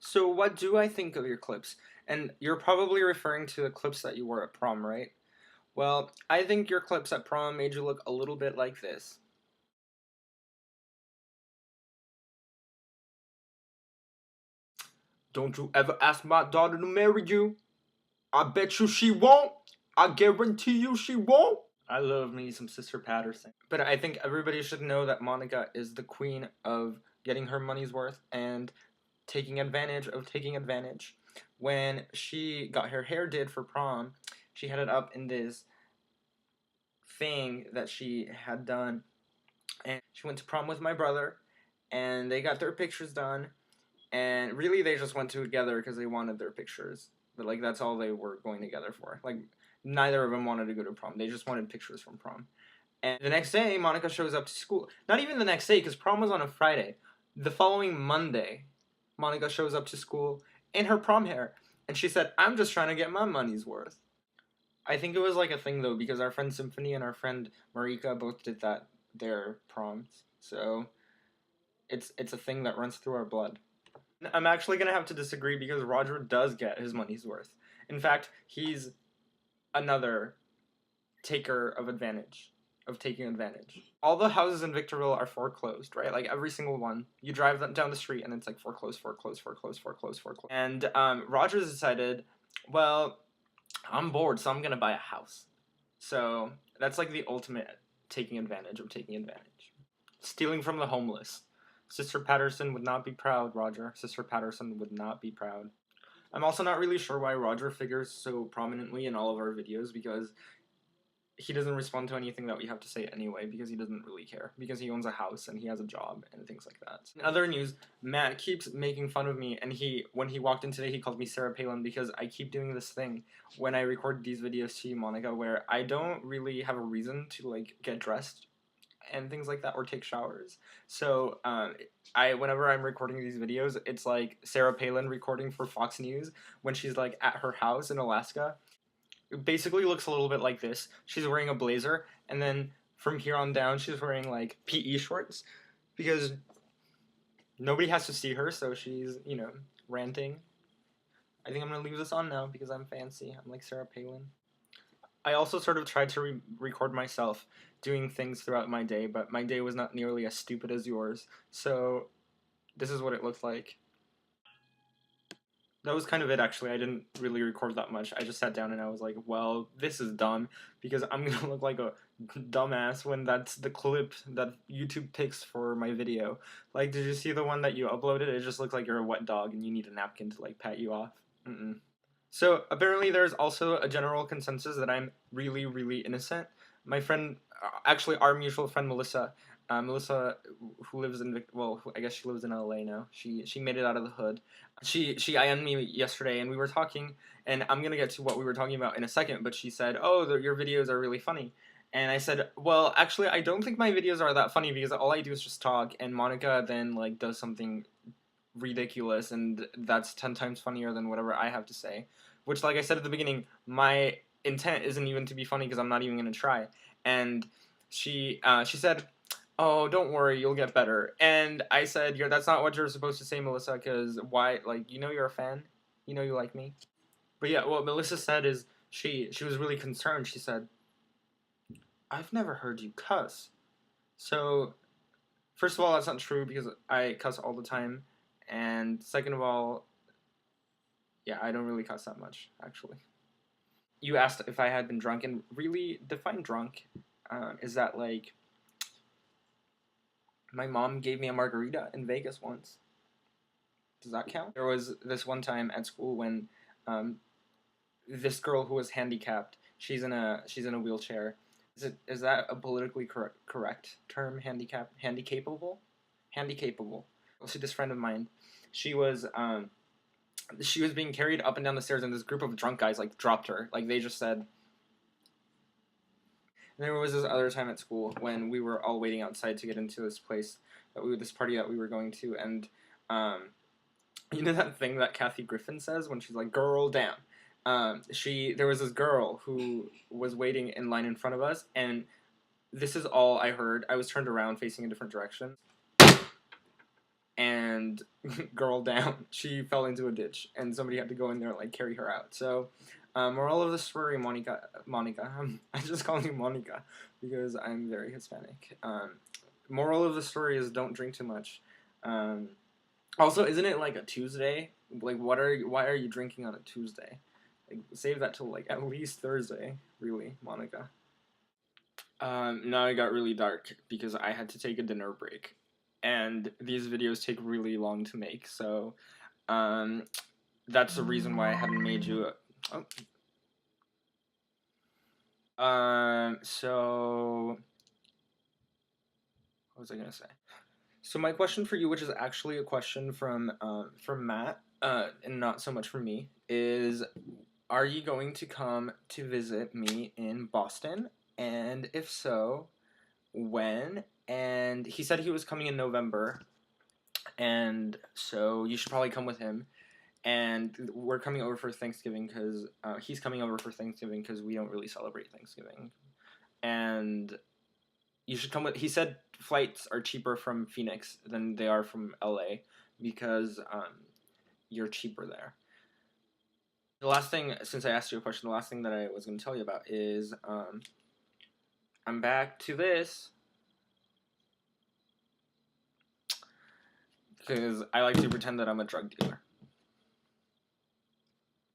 So what do I think of your clips? And you're probably referring to the clips that you wore at prom, right? Well, I think your clips at prom made you look a little bit like this. Don't you ever ask my daughter to marry you? I bet you she won't. I guarantee you she won't. I love me some Sister Patterson. But I think everybody should know that Monica is the queen of getting her money's worth and taking advantage of taking advantage. When she got her hair did for prom, she had it up in this thing that she had done, and she went to prom with my brother, and they got their pictures done, and really they just went together because they wanted their pictures, but like that's all they were going together for. Like neither of them wanted to go to prom, they just wanted pictures from prom. And the next day Monica shows up to school, not even the next day because prom was on a Friday. The following Monday Monica shows up to school in her prom hair, and she said, "I'm just trying to get my money's worth." I think it was like a thing though because our friend Symphony and our friend Marika both did that their proms. So it's a thing that runs through our blood. I'm actually gonna have to disagree because Roger does get his money's worth. In fact, he's another taker of advantage, of taking advantage. All the houses in Victorville are foreclosed, right? Like every single one. You drive down the street and it's like foreclosed, foreclosed, foreclosed, foreclosed, foreclosed. And Rogers decided, well, I'm bored, so I'm gonna buy a house. So that's like the ultimate taking advantage of taking advantage. Stealing from the homeless. Sister Patterson would not be proud, Roger. Sister Patterson would not be proud. I'm also not really sure why Roger figures so prominently in all of our videos because he doesn't respond to anything that we have to say anyway because he doesn't really care because he owns a house and he has a job and things like that. In other news, Matt keeps making fun of me, and when he walked in today he called me Sarah Palin because I keep doing this thing when I record these videos to you, Monica, where I don't really have a reason to like get dressed and things like that or take showers. So whenever I'm recording these videos, it's like Sarah Palin recording for Fox News when she's like at her house in Alaska. It basically looks a little bit like this. She's wearing a blazer, and then from here on down, she's wearing like PE shorts because nobody has to see her, so she's, ranting. I think I'm gonna leave this on now because I'm fancy. I'm like Sarah Palin. I also sort of tried to record myself doing things throughout my day, but my day was not nearly as stupid as yours. So this is what it looked like. That was kind of it, actually. I didn't really record that much. I just sat down and I was like, well, this is dumb because I'm gonna look like a dumbass when that's the clip that YouTube picks for my video. Like, did you see the one that you uploaded? It just looks like you're a wet dog and you need a napkin to like pat you off. Mm-mm. So apparently there's also a general consensus that I'm really, really innocent. My friend, actually our mutual friend Melissa, Melissa, who lives in I guess she lives in LA now. She made it out of the hood. She IM'd me yesterday and we were talking, and I'm gonna get to what we were talking about in a second. But she said, "Oh, your videos are really funny." And I said, well, actually, I don't think my videos are that funny because all I do is just talk, and Monica then like does something ridiculous, and that's 10 times funnier than whatever I have to say. Which, like I said at the beginning, my intent isn't even to be funny because I'm not even gonna try. And she said, "Oh, don't worry, you'll get better." And I said, "Yeah, that's not what you're supposed to say, Melissa. Because why? Like, you're a fan, you like me." But yeah, what Melissa said is she was really concerned. She said, "I've never heard you cuss." So first of all, that's not true because I cuss all the time, and second of all, yeah, I don't really cuss that much, actually. You asked if I had been drunk, and really, define drunk. Is that like my mom gave me a margarita in Vegas once? Does that count? There was this one time at school when um, this girl who was handicapped. She's in a wheelchair. Is that a politically correct term? Handicapable, handicapable. So this friend of mine, she was she was being carried up and down the stairs, and this group of drunk guys like dropped her. Like they just said. And there was this other time at school when we were all waiting outside to get into this party that we were going to, and you know that thing that Kathy Griffin says when she's like, "Girl, down." There was this girl who was waiting in line in front of us, and this is all I heard. I was turned around facing a different direction, and girl down. She fell into a ditch, and somebody had to go in there and like carry her out. So, moral of the story, Monica. I just call you Monica because I'm very Hispanic. Moral of the story is don't drink too much. Also, isn't it like a Tuesday? Like, why are you drinking on a Tuesday? Like, save that till like at least Thursday. Really, Monica. Now it got really dark because I had to take a dinner break, and these videos take really long to make. So, that's the reason why I hadn't made you. So what was I gonna say? So my question for you, which is actually a question from Matt, and not so much from me, is: are you going to come to visit me in Boston? And if so, when? And he said he was coming in November, and so you should probably come with him. And we're coming over for Thanksgiving because he's coming over for Thanksgiving because we don't really celebrate Thanksgiving. And you should come with. He said flights are cheaper from Phoenix than they are from LA because you're cheaper there. The last thing, since I asked you a question, the last thing that I was going to tell you about is I'm back to this because I like to pretend that I'm a drug dealer.